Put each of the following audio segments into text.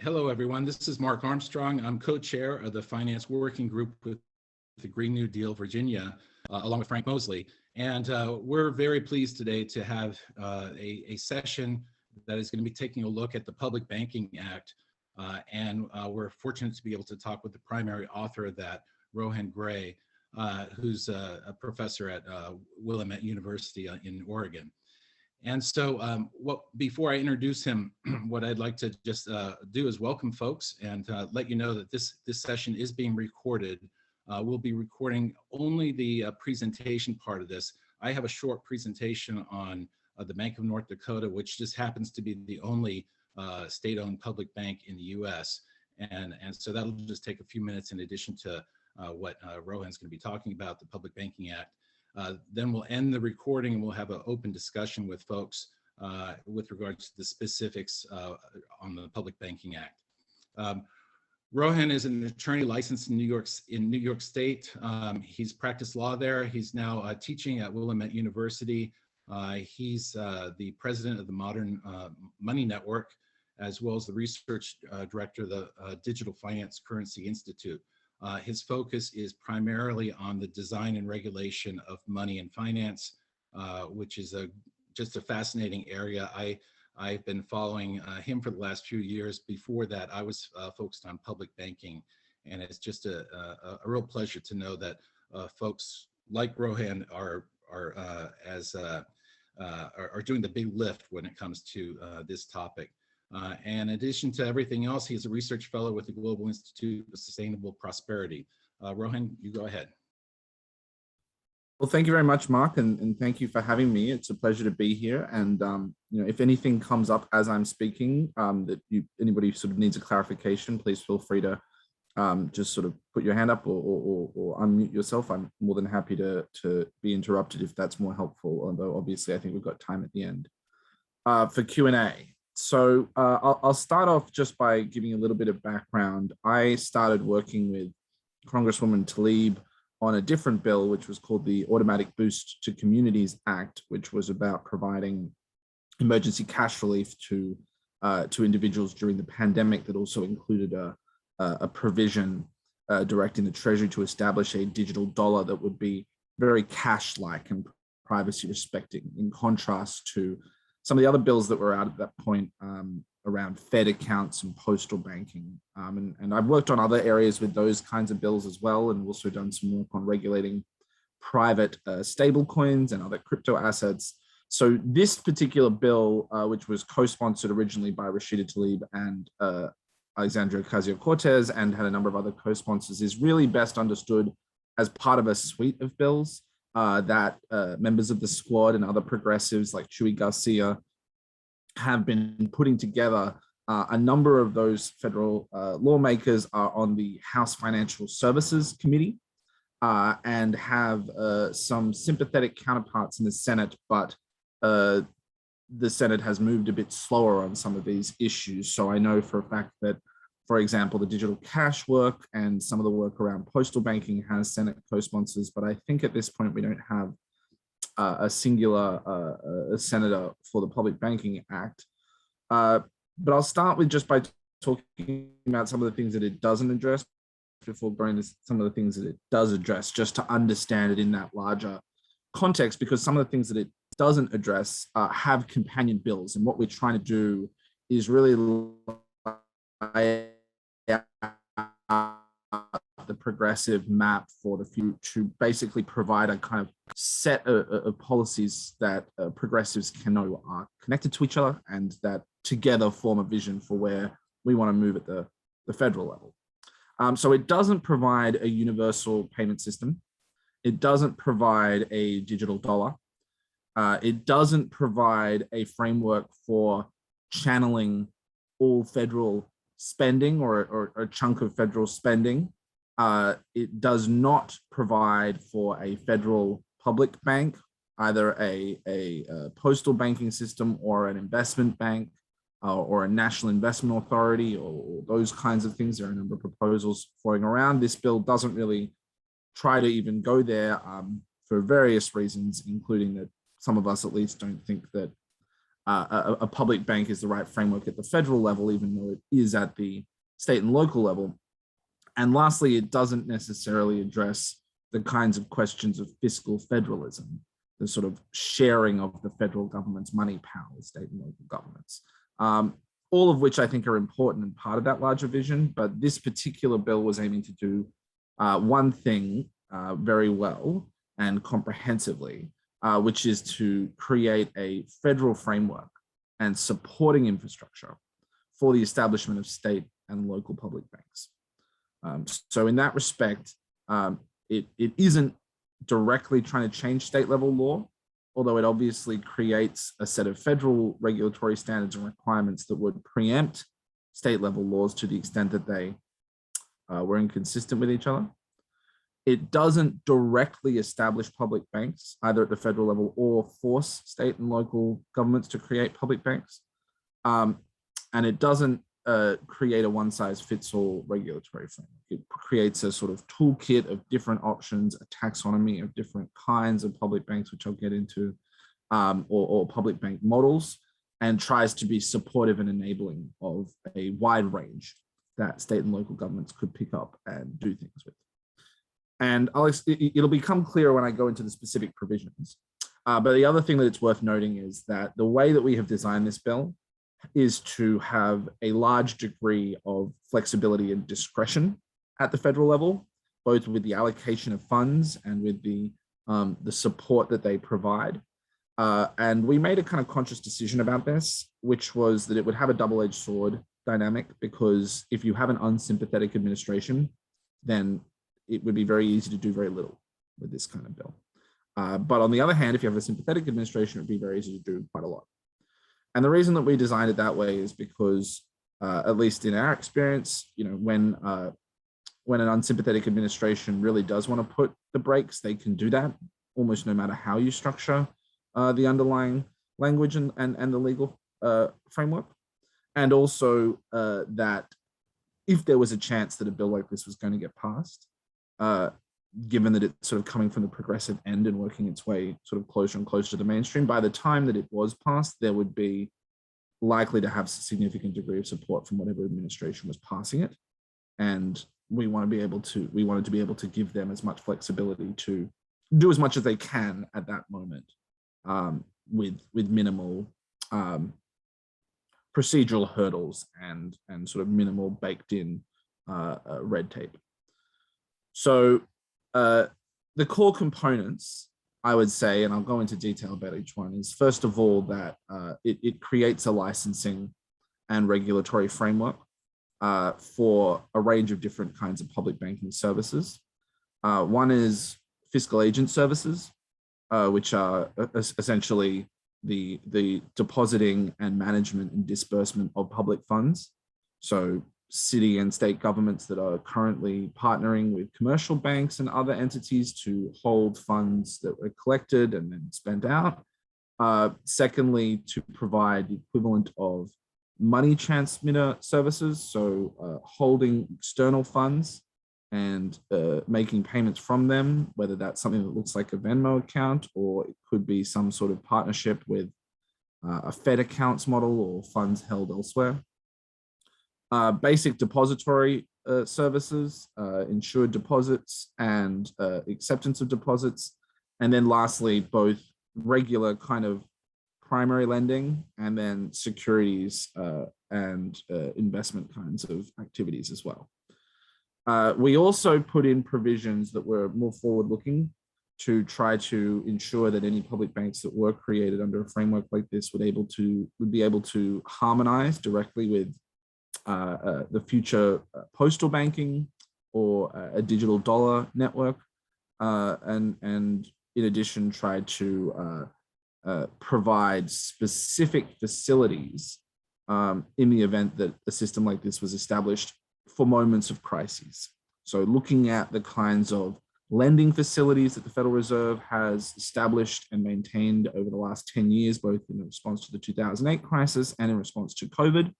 Hello, everyone. This is Mark Armstrong. I'm co-chair of the Finance Working Group with the Green New Deal Virginia, along with Frank Mosley. And we're very pleased today to have a session that is going to be taking a look at the Public Banking Act. And we're fortunate to be able to talk with the primary author of that, Rohan Grey, who's a professor at Willamette University in Oregon. And so before I introduce him, what I'd like to just do is welcome folks and let you know that this session is being recorded. We'll be recording only the presentation part of this. I have a short presentation on the Bank of North Dakota, which just happens to be the only state-owned public bank in the US. And so that'll just take a few minutes in addition to what Rohan's going to be talking about, the Public Banking Act. Then we'll end the recording and we'll have an open discussion with folks with regards to the specifics on the Public Banking Act. Rohan is an attorney licensed in New York State. He's practiced law there. He's now teaching at Willamette University. He's the president of the Modern Money Network, as well as the research director of the Digital Finance Currency Institute. His focus is primarily on the design and regulation of money and finance, which is just a fascinating area. I've been following him for the last few years. Before that, I was focused on public banking, and it's just a real pleasure to know that folks like Rohan are doing the big lift when it comes to this topic. And in addition to everything else, he's a research fellow with the Global Institute of Sustainable Prosperity. Rohan, you go ahead. Well, thank you very much, Mark, and thank you for having me. It's a pleasure to be here. And if anything comes up as I'm speaking that anybody sort of needs a clarification, please feel free to just sort of put your hand up or unmute yourself. I'm more than happy to be interrupted if that's more helpful. Although obviously, I think we've got time at the end for Q&A. So I'll start off just by giving a little bit of background. I started working with Congresswoman Tlaib on a different bill, which was called the Automatic Boost to Communities Act, which was about providing emergency cash relief to individuals during the pandemic. That also included a provision directing the Treasury to establish a digital dollar that would be very cash-like and privacy respecting, in contrast to some of the other bills that were out at that point around Fed accounts and postal banking. And I've worked on other areas with those kinds of bills as well, and also done some work on regulating private stable coins and other crypto assets. So this particular bill, which was co-sponsored originally by Rashida Tlaib and Alexandria Ocasio-Cortez and had a number of other co-sponsors, is really best understood as part of a suite of bills that members of the squad and other progressives like Chuy Garcia have been putting together. A number of those federal lawmakers are on the House Financial Services Committee and have some sympathetic counterparts in the Senate, but the Senate has moved a bit slower on some of these issues. So I know for a fact that, for example, the digital cash work and some of the work around postal banking has Senate co-sponsors, but I think at this point we don't have a singular senator for the Public Banking Act. But I'll start with just by talking about some of the things that it doesn't address before going to some of the things that it does address, just to understand it in that larger context, because some of the things that it doesn't address have companion bills. And what we're trying to do is really the progressive map for the future to basically provide a kind of set of policies that progressives can know are connected to each other and that together form a vision for where we want to move at the federal level. So it doesn't provide a universal payment system. It doesn't provide a digital dollar. It doesn't provide a framework for channeling all federal spending or a chunk of federal spending. It does not provide for a federal public bank, either a postal banking system or an investment bank or a national investment authority or those kinds of things. There are a number of proposals floating around. This bill doesn't really try to even go there for various reasons, including that some of us at least don't think that a public bank is the right framework at the federal level, even though it is at the state and local level. And lastly, it doesn't necessarily address the kinds of questions of fiscal federalism, the sort of sharing of the federal government's money power with state and local governments, all of which I think are important and part of that larger vision. But this particular bill was aiming to do one thing very well and comprehensively, which is to create a federal framework and supporting infrastructure for the establishment of state and local public banks. So in that respect, it isn't directly trying to change state level law, although it obviously creates a set of federal regulatory standards and requirements that would preempt state level laws to the extent that they were inconsistent with each other. It doesn't directly establish public banks, either at the federal level, or force state and local governments to create public banks. And it doesn't create a one-size-fits-all regulatory framework. It creates a sort of toolkit of different options, a taxonomy of different kinds of public banks, which I'll get into, or public bank models, and tries to be supportive and enabling of a wide range that state and local governments could pick up and do things with. And it'll become clearer when I go into the specific provisions. But the other thing that it's worth noting is that the way that we have designed this bill is to have a large degree of flexibility and discretion at the federal level, both with the allocation of funds and with the support that they provide. And we made a kind of conscious decision about this, which was that it would have a double-edged sword dynamic, because if you have an unsympathetic administration, then it would be very easy to do very little with this kind of bill. But on the other hand, if you have a sympathetic administration, it would be very easy to do quite a lot. And the reason that we designed it that way is because, at least in our experience, when an unsympathetic administration really does want to put the brakes, they can do that almost no matter how you structure the underlying language and the legal framework. And also that if there was a chance that a bill like this was going to get passed, given that it's sort of coming from the progressive end and working its way sort of closer and closer to the mainstream, by the time that it was passed, there would be likely to have a significant degree of support from whatever administration was passing it. And we wanted to be able to give them as much flexibility to do as much as they can at that moment, with minimal procedural hurdles and sort of minimal baked in red tape. So the core components, I would say, and I'll go into detail about each one, is first of all that it creates a licensing and regulatory framework for a range of different kinds of public banking services. One is fiscal agent services, which are essentially the depositing and management and disbursement of public funds. So city and state governments that are currently partnering with commercial banks and other entities to hold funds that were collected and then spent out. Secondly, to provide the equivalent of money transmitter services, so holding external funds and making payments from them, whether that's something that looks like a Venmo account, or it could be some sort of partnership with a Fed accounts model or funds held elsewhere. Basic depository services, insured deposits and acceptance of deposits. And then lastly, both regular kind of primary lending and then securities and investment kinds of activities as well. We also put in provisions that were more forward-looking to try to ensure that any public banks that were created under a framework like this would be able to harmonize directly with the future postal banking or a digital dollar network, and in addition tried to provide specific facilities in the event that a system like this was established for moments of crises. So looking at the kinds of lending facilities that the Federal Reserve has established and maintained over the last 10 years, both in response to the 2008 crisis and in response to COVID,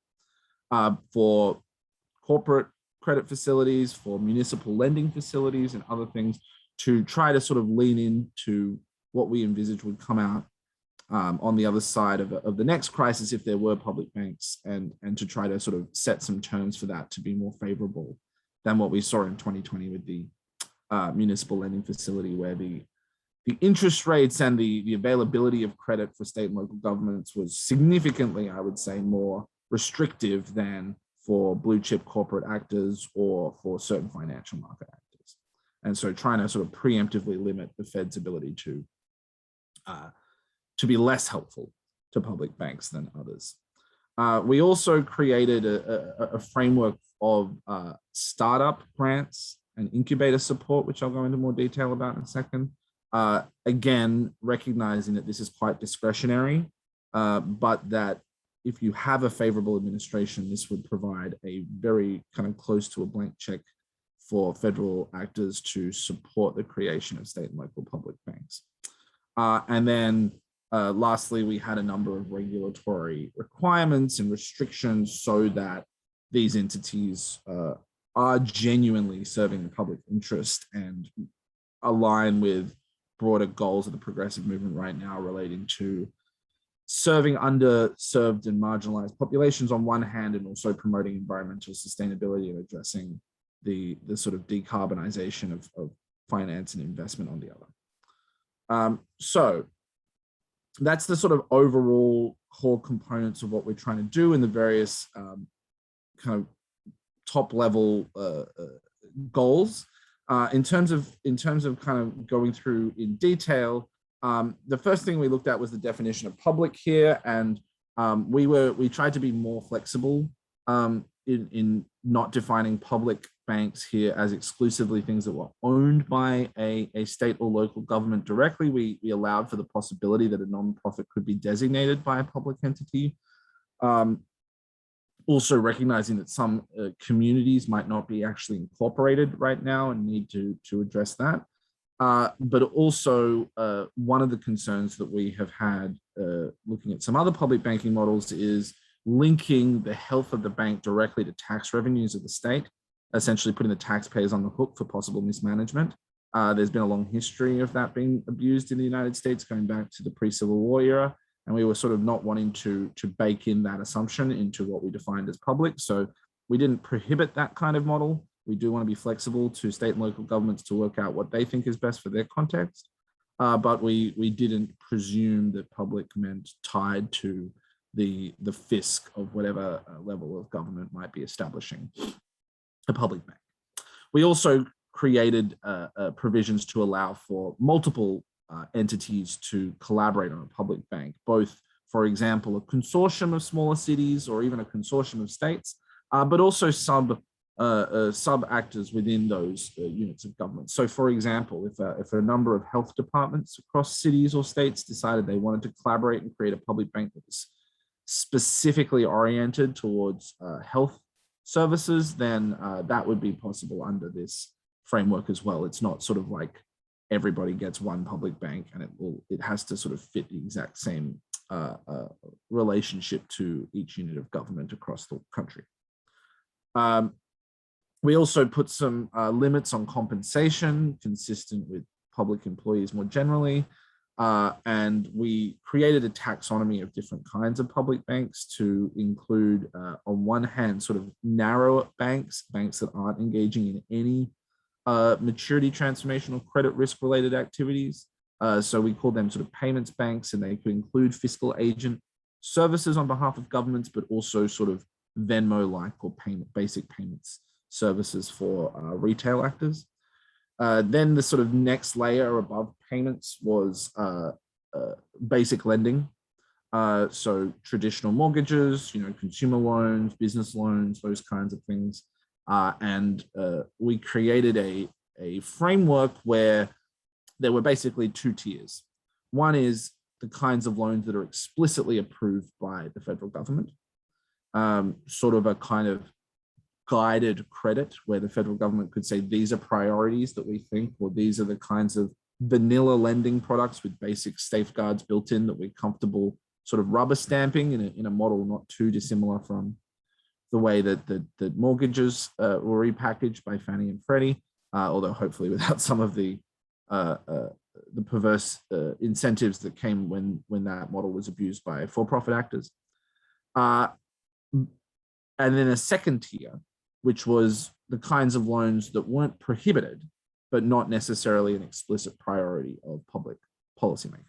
for corporate credit facilities, for municipal lending facilities and other things, to try to sort of lean into what we envisage would come out on the other side of the next crisis if there were public banks, and to try to sort of set some terms for that to be more favorable than what we saw in 2020 with the municipal lending facility, where the interest rates and the availability of credit for state and local governments was significantly, I would say, more restrictive than for blue chip corporate actors or for certain financial market actors. And so trying to sort of preemptively limit the Fed's ability to be less helpful to public banks than others. We also created a framework of startup grants and incubator support, which I'll go into more detail about in a second. Again, recognizing that this is quite discretionary, but that if you have a favorable administration, this would provide a very kind of close to a blank check for federal actors to support the creation of state and local public banks. And then lastly, we had a number of regulatory requirements and restrictions so that these entities are genuinely serving the public interest and align with broader goals of the progressive movement right now relating to serving underserved and marginalized populations on one hand, and also promoting environmental sustainability and addressing the sort of decarbonization of finance and investment on the other. So that's the sort of overall core components of what we're trying to do in the various kind of top level goals. In terms of kind of going through in detail, the first thing we looked at was the definition of public here, and we tried to be more flexible in not defining public banks here as exclusively things that were owned by a state or local government directly. We allowed for the possibility that a nonprofit could be designated by a public entity. Also recognizing that some communities might not be actually incorporated right now and need to address that. But also one of the concerns that we have had looking at some other public banking models is linking the health of the bank directly to tax revenues of the state, essentially putting the taxpayers on the hook for possible mismanagement. There's been a long history of that being abused in the United States going back to the pre-Civil War era. And we were sort of not wanting to bake in that assumption into what we defined as public. So we didn't prohibit that kind of model. We do want to be flexible to state and local governments to work out what they think is best for their context. But we didn't presume that public meant tied to the fisc of whatever level of government might be establishing a public bank. We also created provisions to allow for multiple entities to collaborate on a public bank, both, for example, a consortium of smaller cities or even a consortium of states, but also sub actors within those units of government. So, for example, if a number of health departments across cities or states decided they wanted to collaborate and create a public bank that was specifically oriented towards health services, then that would be possible under this framework as well. It's not sort of like everybody gets one public bank, and it has to sort of fit the exact same relationship to each unit of government across the country. We also put some limits on compensation consistent with public employees more generally. And we created a taxonomy of different kinds of public banks to include, on one hand, sort of narrow banks that aren't engaging in any maturity transformation or credit risk related activities. So we call them sort of payments banks, and they could include fiscal agent services on behalf of governments, but also sort of Venmo-like or basic payments services for retail actors. Then the sort of next layer above payments was basic lending. So traditional mortgages, consumer loans, business loans, those kinds of things. And we created a framework where there were basically two tiers. One is the kinds of loans that are explicitly approved by the federal government, sort of a kind of guided credit where the federal government could say, these are priorities that we think, or these are the kinds of vanilla lending products with basic safeguards built in that we're comfortable sort of rubber stamping in a model not too dissimilar from the way that mortgages were repackaged by Fannie and Freddie, although hopefully without some of the perverse incentives that came when that model was abused by for-profit actors. And then a second tier, which was the kinds of loans that weren't prohibited, but not necessarily an explicit priority of public policymakers.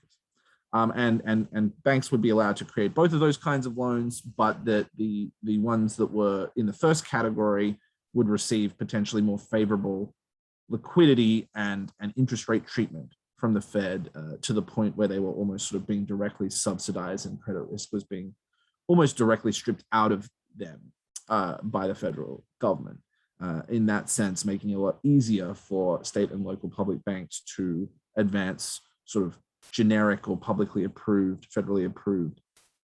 And banks would be allowed to create both of those kinds of loans, but that the ones that were in the first category would receive potentially more favorable liquidity and interest rate treatment from the Fed to the point where they were almost sort of being directly subsidized and credit risk was being almost directly stripped out of them by the federal government. In that sense, making it a lot easier for state and local public banks to advance sort of generic or publicly approved, federally approved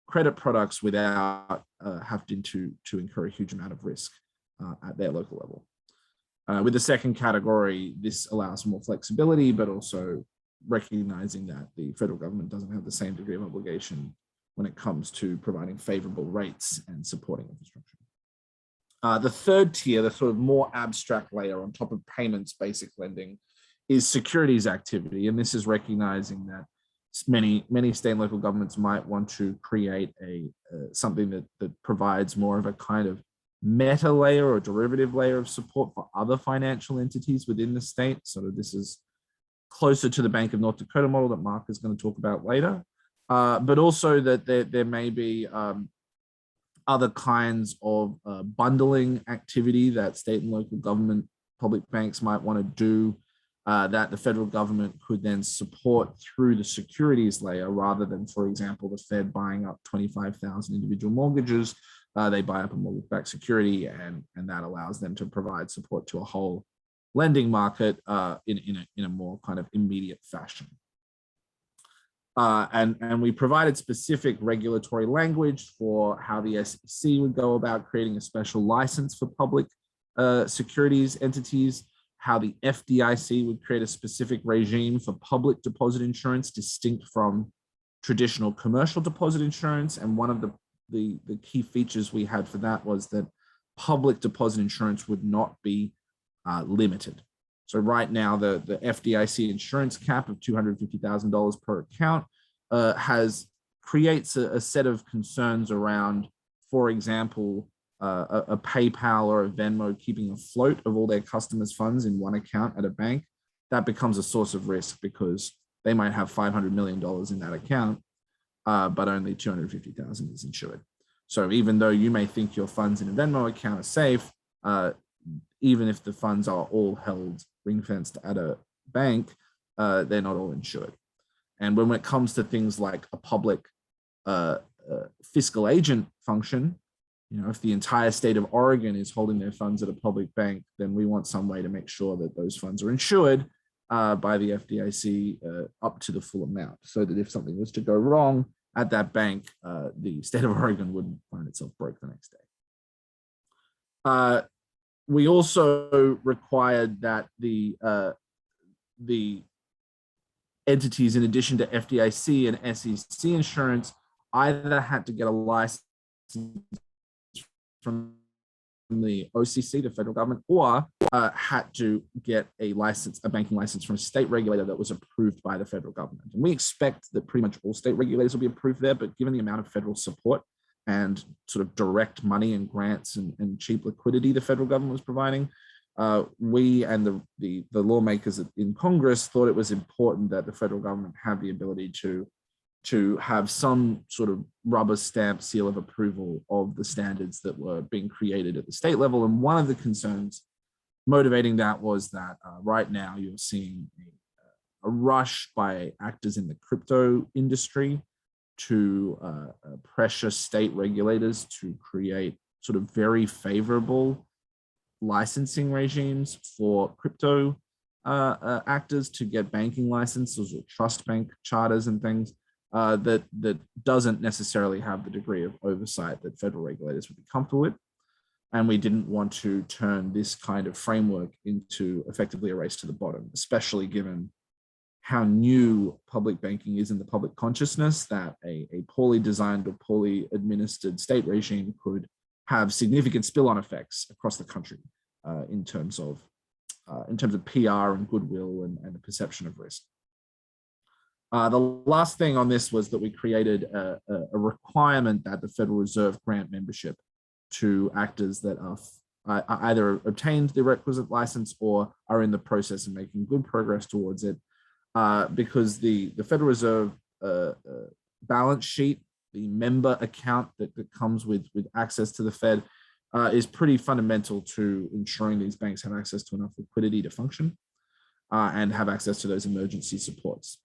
credit products without having to incur a huge amount of risk at their local level. With the second category, this allows more flexibility, but also recognizing that the federal government doesn't have the same degree of obligation when it comes to providing favorable rates and supporting infrastructure. The third tier, the sort of more abstract layer on top of payments, basic lending, is securities activity. And this is recognizing that many state and local governments might want to create something that provides more of a kind of meta layer or derivative layer of support for other financial entities within the state. So this is closer to the Bank of North Dakota model that Mark is going to talk about later, but also that there may be other kinds of bundling activity that state and local government public banks might want to do that the federal government could then support through the securities layer rather than, for example, the Fed buying up 25,000 individual mortgages. They buy up a mortgage-backed security and that allows them to provide support to a whole lending market in a more kind of immediate fashion. And we provided specific regulatory language for how the SEC would go about creating a special license for public securities entities, how the FDIC would create a specific regime for public deposit insurance distinct from traditional commercial deposit insurance. And one of the key features we had for that was that public deposit insurance would not be limited. So right now, the FDIC insurance cap of $250,000 per account creates a set of concerns around, for example, a PayPal or a Venmo keeping afloat of all their customers' funds in one account at a bank. That becomes a source of risk because they might have $500 million in that account, but only $250,000 is insured. So even though you may think your funds in a Venmo account are safe, even if the funds are all held ring-fenced at a bank, they're not all insured. And when it comes to things like a public fiscal agent function, if the entire state of Oregon is holding their funds at a public bank, then we want some way to make sure that those funds are insured by the FDIC up to the full amount, so that if something was to go wrong at that bank, the state of Oregon wouldn't find itself broke the next day. We also required that the entities, in addition to FDIC and SEC insurance, either had to get a license from the OCC, the federal government, or had to get a banking license from a state regulator that was approved by the federal government. And we expect that pretty much all state regulators will be approved there, but given the amount of federal support and sort of direct money and grants and cheap liquidity the federal government was providing, we and the lawmakers in Congress thought it was important that the federal government have the ability to have some sort of rubber stamp seal of approval of the standards that were being created at the state level. And one of the concerns motivating that was that right now you're seeing a rush by actors in the crypto industry to pressure state regulators to create sort of very favorable licensing regimes for crypto actors to get banking licenses or trust bank charters and things that doesn't necessarily have the degree of oversight that federal regulators would be comfortable with. And we didn't want to turn this kind of framework into effectively a race to the bottom, especially given how new public banking is in the public consciousness, that a poorly designed or poorly administered state regime could have significant spill-on effects across the country in terms of PR and goodwill and the perception of risk. The last thing on this was that we created a requirement that the Federal Reserve grant membership to actors that are either obtained the requisite license or are in the process of making good progress towards it, because the Federal Reserve balance sheet, the member account that comes with access to the Fed, is pretty fundamental to ensuring these banks have access to enough liquidity to function and have access to those emergency supports.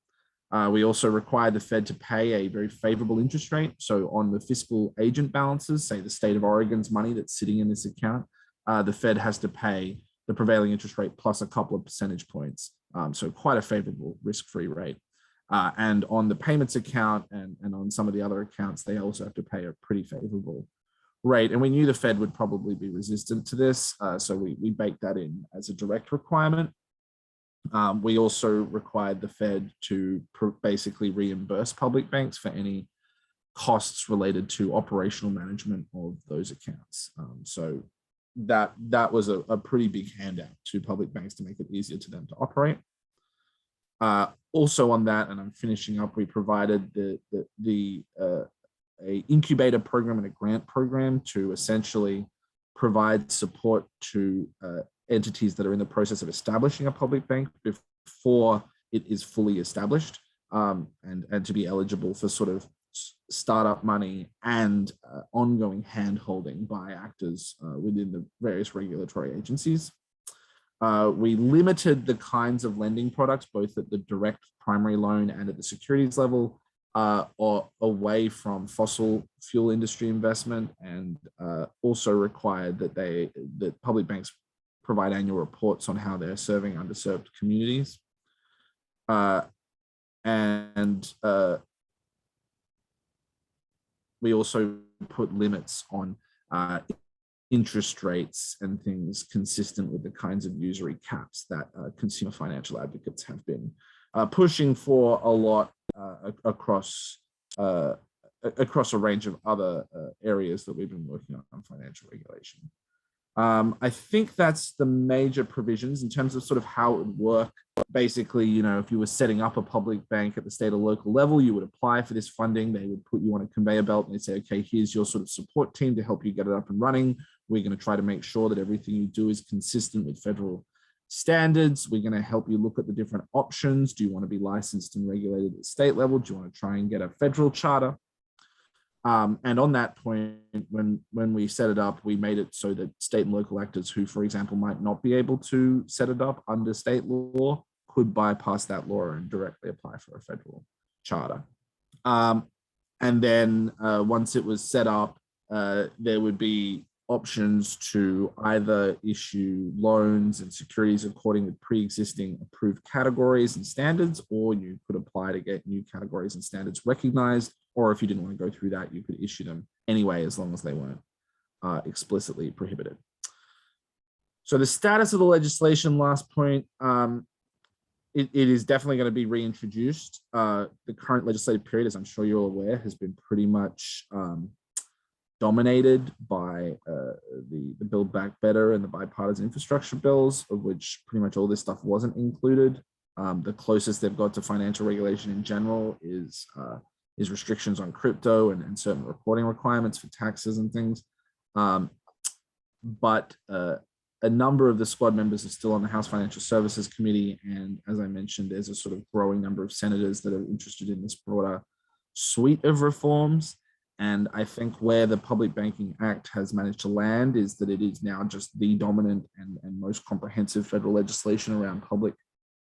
We also require the Fed to pay a very favorable interest rate. So on the fiscal agent balances, say the state of Oregon's money that's sitting in this account, the Fed has to pay the prevailing interest rate plus a couple of percentage points. So quite a favorable risk-free rate. And on the payments account and on some of the other accounts, they also have to pay a pretty favorable rate. And we knew the Fed would probably be resistant to this. So we baked that in as a direct requirement. We also required the Fed to basically reimburse public banks for any costs related to operational management of those accounts. So that was a pretty big handout to public banks to make it easier to them to operate. Also on that, and I'm finishing up, we provided a incubator program and a grant program to essentially provide support to entities that are in the process of establishing a public bank before it is fully established, and to be eligible for sort of startup money and ongoing hand-holding by actors within the various regulatory agencies. We limited the kinds of lending products, both at the direct primary loan and at the securities level, or away from fossil fuel industry investment, and also required that public banks provide annual reports on how they're serving underserved communities. We also put limits on interest rates and things consistent with the kinds of usury caps that consumer financial advocates have been pushing for a lot across a range of other areas that we've been working on financial regulation. I think that's the major provisions in terms of sort of how it would work. Basically, if you were setting up a public bank at the state or local level, you would apply for this funding. They would put you on a conveyor belt and they'd say, okay, here's your sort of support team to help you get it up and running. We're going to try to make sure that everything you do is consistent with federal standards. We're going to help you look at the different options. Do you want to be licensed and regulated at the state level? Do you want to try and get a federal charter? And on that point, when we set it up, we made it so that state and local actors who, for example, might not be able to set it up under state law could bypass that law and directly apply for a federal charter. And then once it was set up, there would be options to either issue loans and securities according with pre-existing approved categories and standards, or you could apply to get new categories and standards recognized, or if you didn't want to go through that, you could issue them anyway, as long as they weren't explicitly prohibited. So the status of the legislation, last point, it is definitely going to be reintroduced. The current legislative period, as I'm sure you're all aware, has been pretty much dominated by the Build Back Better and the bipartisan infrastructure bills, of which pretty much all this stuff wasn't included. The closest they've got to financial regulation in general is restrictions on crypto and certain reporting requirements for taxes and things. But a number of the squad members are still on the House Financial Services Committee. And as I mentioned, there's a sort of growing number of senators that are interested in this broader suite of reforms. And I think where the Public Banking Act has managed to land is that it is now just the dominant and most comprehensive federal legislation around public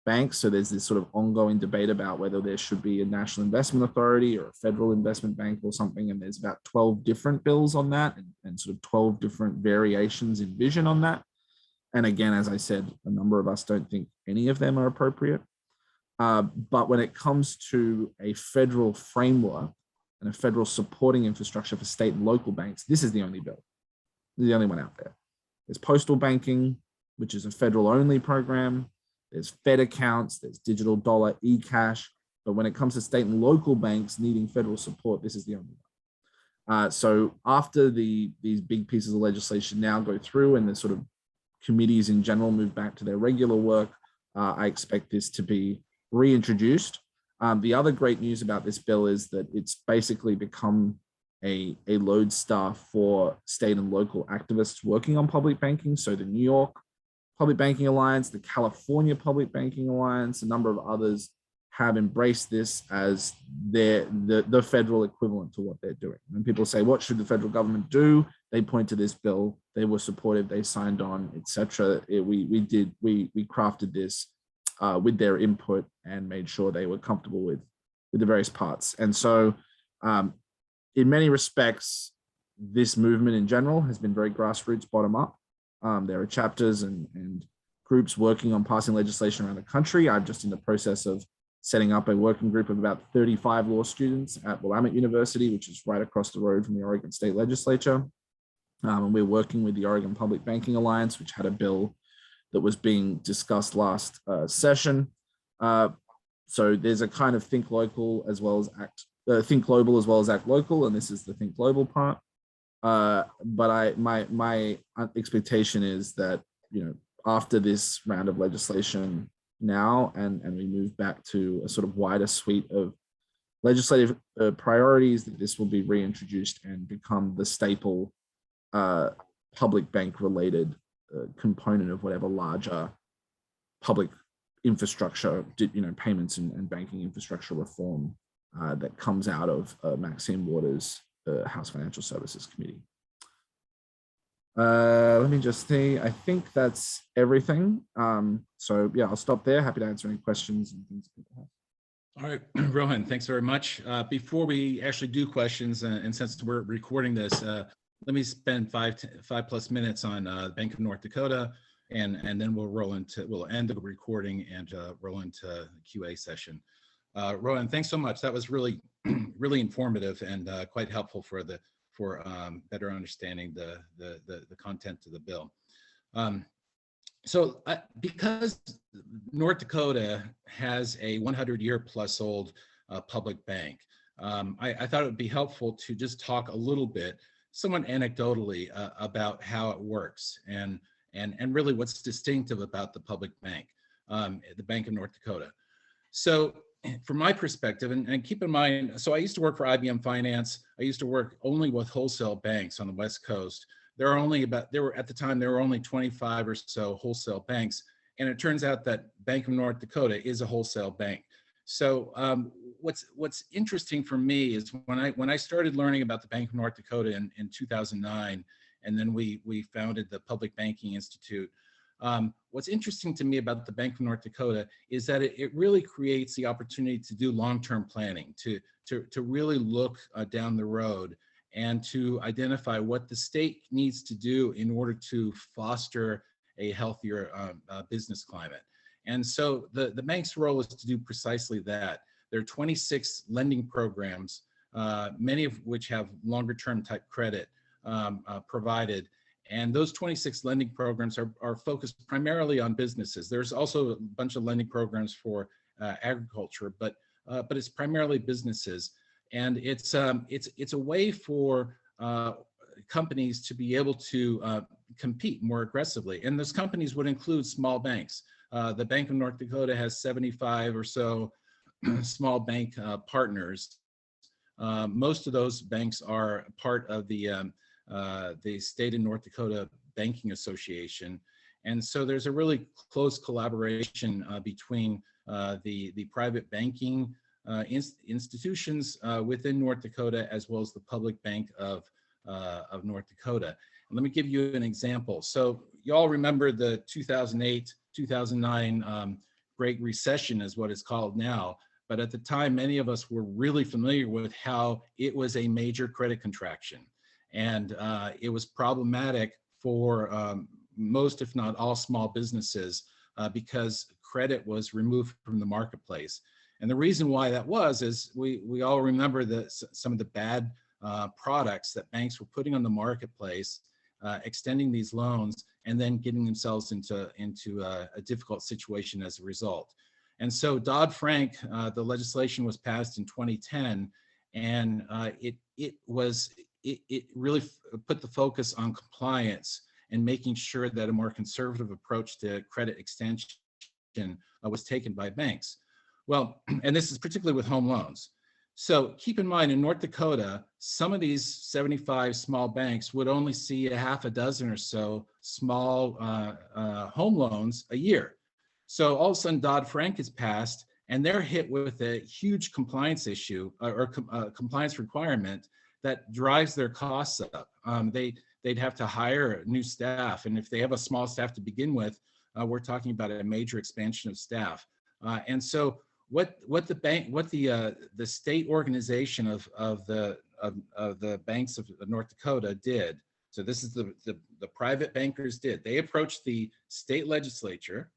banks. So there's this sort of ongoing debate about whether there should be a national investment authority or a federal investment bank or something. And there's about 12 different bills on that and sort of 12 different variations in vision on that. And again, as I said, a number of us don't think any of them are appropriate. But when it comes to a federal framework and a federal supporting infrastructure for state and local banks, this is the only bill. This is the only one out there. There's postal banking, which is a federal only program. There's Fed accounts, there's digital dollar, e-cash. But when it comes to state and local banks needing federal support, this is the only one. So after these big pieces of legislation now go through and the sort of committees in general move back to their regular work, I expect this to be reintroduced. The other great news about this bill is that it's basically become a lodestar for state and local activists working on public banking. So the New York Public Banking Alliance, the California Public Banking Alliance, a number of others have embraced this as the federal equivalent to what they're doing. When people say, what should the federal government do? They point to this bill. They were supportive, they signed on, etc. We crafted this with their input and made sure they were comfortable with the various parts. And so in many respects, this movement in general has been very grassroots, bottom up. There are chapters and groups working on passing legislation around the country. I'm just in the process of setting up a working group of about 35 law students at Willamette University, which is right across the road from the Oregon State Legislature. And we're working with the Oregon Public Banking Alliance, which had a bill that was being discussed last session. So there's a kind of think local as well as think global as well as act local, and this is the think global part. But my expectation is that, you know, after this round of legislation now, and we move back to a sort of wider suite of legislative priorities, that this will be reintroduced and become the staple public bank related component of whatever larger public infrastructure, you know, payments and banking infrastructure reform that comes out of Maxine Waters' House Financial Services Committee. Let me just see. I think that's everything. So yeah, I'll stop there. Happy to answer any questions and things people have. All right, Rohan, thanks very much. Before we actually do questions, and since we're recording this, let me spend five plus minutes on Bank of North Dakota, and then we'll end the recording and roll into the QA session. Rohan, thanks so much. That was really, really informative and quite helpful for better understanding the content of the bill. So because North Dakota has a 100-year-plus old public bank, I thought it would be helpful to just talk a little bit, somewhat anecdotally, about how it works and really what's distinctive about the public bank, the Bank of North Dakota. So from my perspective, and keep in mind, so I used to work for IBM Finance. I used to work only with wholesale banks on the West Coast. At the time, there were only 25 or so wholesale banks. And it turns out that Bank of North Dakota is a wholesale bank. So what's interesting for me is when I started learning about the Bank of North Dakota in 2009, and then we founded the Public Banking Institute. What's interesting to me about the Bank of North Dakota is that it really creates the opportunity to do long-term planning, to really look down the road and to identify what the state needs to do in order to foster a healthier business climate. And so the bank's role is to do precisely that. There are 26 lending programs, many of which have longer-term type credit provided. And those 26 lending programs are focused primarily on businesses. There's also a bunch of lending programs for agriculture, but it's primarily businesses. And it's a way for companies to be able to compete more aggressively. And those companies would include small banks. The Bank of North Dakota has 75 or so small bank partners. Most of those banks are part of the State of North Dakota Banking Association. And so there's a really close collaboration between the private banking institutions within North Dakota, as well as the public bank of North Dakota. And let me give you an example. So you all remember the 2008, 2009 Great Recession is what it's called now. But at the time, many of us were really familiar with how it was a major credit contraction. And it was problematic for most, if not all, small businesses because credit was removed from the marketplace. And the reason why that was is we all remember some of the bad products that banks were putting on the marketplace, extending these loans, and then getting themselves into a difficult situation as a result. And so Dodd-Frank, the legislation was passed in 2010, and it really put the focus on compliance and making sure that a more conservative approach to credit extension was taken by banks. Well, and this is particularly with home loans. So keep in mind, in North Dakota, some of these 75 small banks would only see a half a dozen or so small home loans a year. So all of a sudden, Dodd-Frank is passed, and they're hit with a huge compliance issue or compliance requirement that drives their costs up. They'd have to hire new staff, and if they have a small staff to begin with, we're talking about a major expansion of staff. And so what the state organization of the banks of North Dakota did. So this is the private bankers did. They approached the state legislature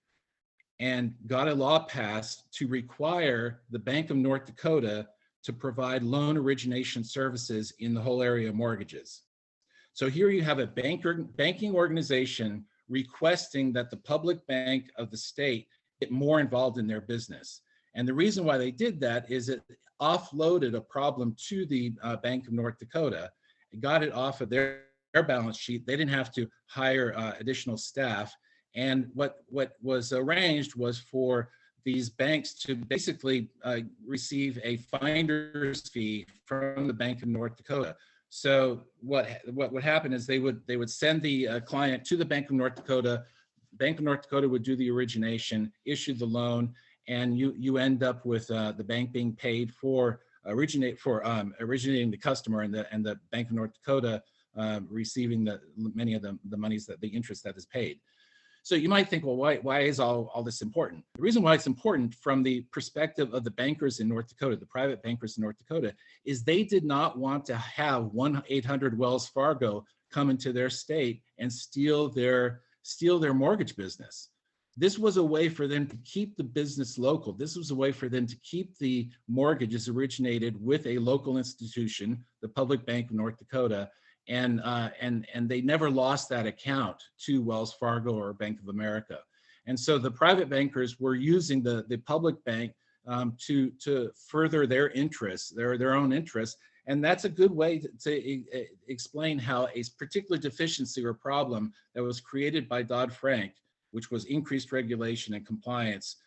and got a law passed to require the Bank of North Dakota to provide loan origination services in the whole area of mortgages. So here you have a banking organization requesting that the public bank of the state get more involved in their business. And the reason why they did that is it offloaded a problem to the Bank of North Dakota. It got it off of their balance sheet. They didn't have to hire additional staff. And what was arranged was for these banks to basically receive a finder's fee from the Bank of North Dakota. So what would happen is they would send the client to the Bank of North Dakota. Bank of North Dakota would do the origination, issue the loan, and you end up with the bank being paid for originating the customer, and the Bank of North Dakota receiving many of the monies, that the interest that is paid. So you might think, well, why is all this important? The reason why it's important from the perspective of the bankers in North Dakota, the private bankers in North Dakota, is they did not want to have 1-800 Wells Fargo come into their state and steal their mortgage business. This was a way for them to keep the business local. This was a way for them to keep the mortgages originated with a local institution, the Public Bank of North Dakota, and they never lost that account to Wells Fargo or Bank of America. And so the private bankers were using the public bank to further their interests, their own interests. And that's a good way to explain how a particular deficiency or problem that was created by Dodd-Frank, which was increased regulation and compliance,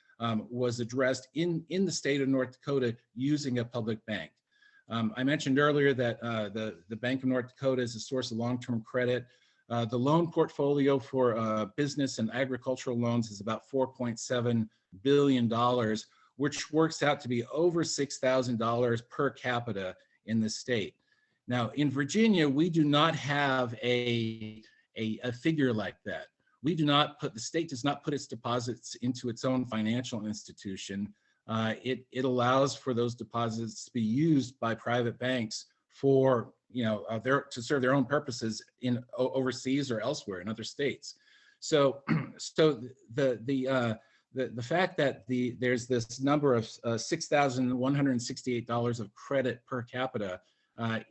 was addressed in the state of North Dakota using a public bank. I mentioned earlier that the Bank of North Dakota is a source of long-term credit. The loan portfolio for business and agricultural loans is about $4.7 billion, which works out to be over $6,000 per capita in the state. Now, in Virginia, we do not have a figure like that. We do not the state does not put its deposits into its own financial institution. It allows for those deposits to be used by private banks for, to serve their own purposes in overseas or elsewhere in other states. So the fact that there's this number of $6,168 of credit per capita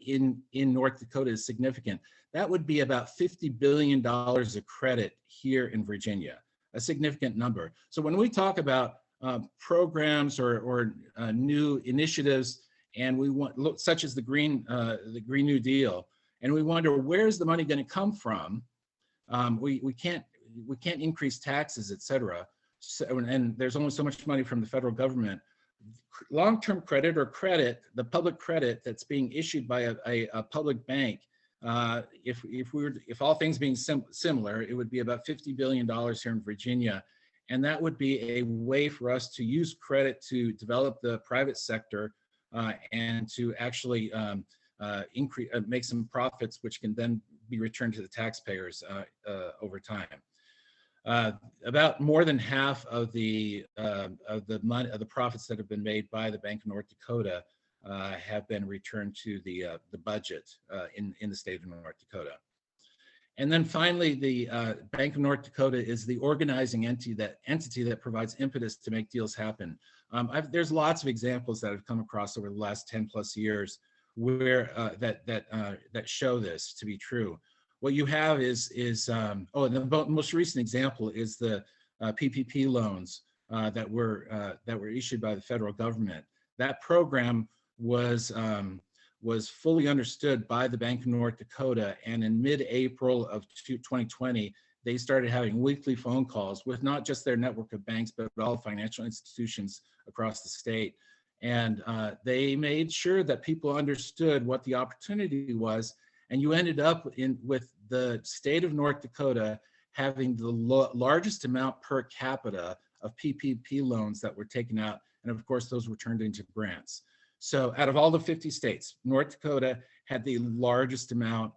in North Dakota is significant. That would be about $50 billion of credit here in Virginia, a significant number. So when we talk about programs or new initiatives, and we want, such as the Green New Deal, and we wonder, where's the money going to come from? We can't increase taxes, et cetera. So, and there's only so much money from the federal government. Long-term credit or credit, the public credit that's being issued by a public bank, if all things being similar, it would be about $50 billion here in Virginia. And that would be a way for us to use credit to develop the private sector and to actually make some profits, which can then be returned to the taxpayers over time. About more than half of the money, of the profits that have been made by the Bank of North Dakota have been returned to the budget in the state of North Dakota. And then finally, the Bank of North Dakota is the organizing entity that provides impetus to make deals happen. There's lots of examples that I've come across over the last 10 plus years where that show this to be true. What you have is and the most recent example is the PPP loans that were issued by the federal government. That program was fully understood by the Bank of North Dakota, and in mid-April of 2020, they started having weekly phone calls with not just their network of banks, but all financial institutions across the state. And they made sure that people understood what the opportunity was. And you ended up with the state of North Dakota having the largest amount per capita of PPP loans that were taken out. And of course, those were turned into grants. So out of all the 50 states, North Dakota had the largest amount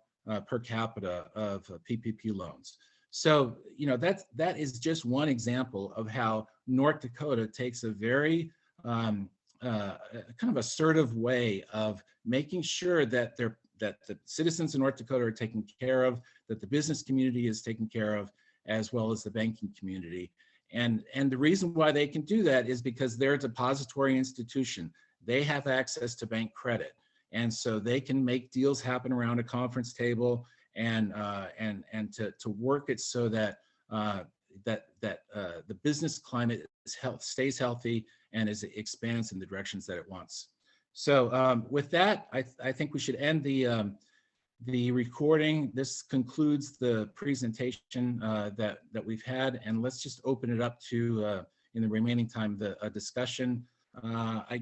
per capita of PPP loans. So, you know, that is just one example of how North Dakota takes a very kind of assertive way of making sure that that the citizens in North Dakota are taken care of, that the business community is taken care of, as well as the banking community. And the reason why they can do that is because they're a depository institution. They have access to bank credit. And so they can make deals happen around a conference table and to work it so that the business climate stays healthy and expands in the directions that it wants. So with that, I think we should end the recording. This concludes the presentation that we've had, and let's just open it up to, in the remaining time, a discussion. I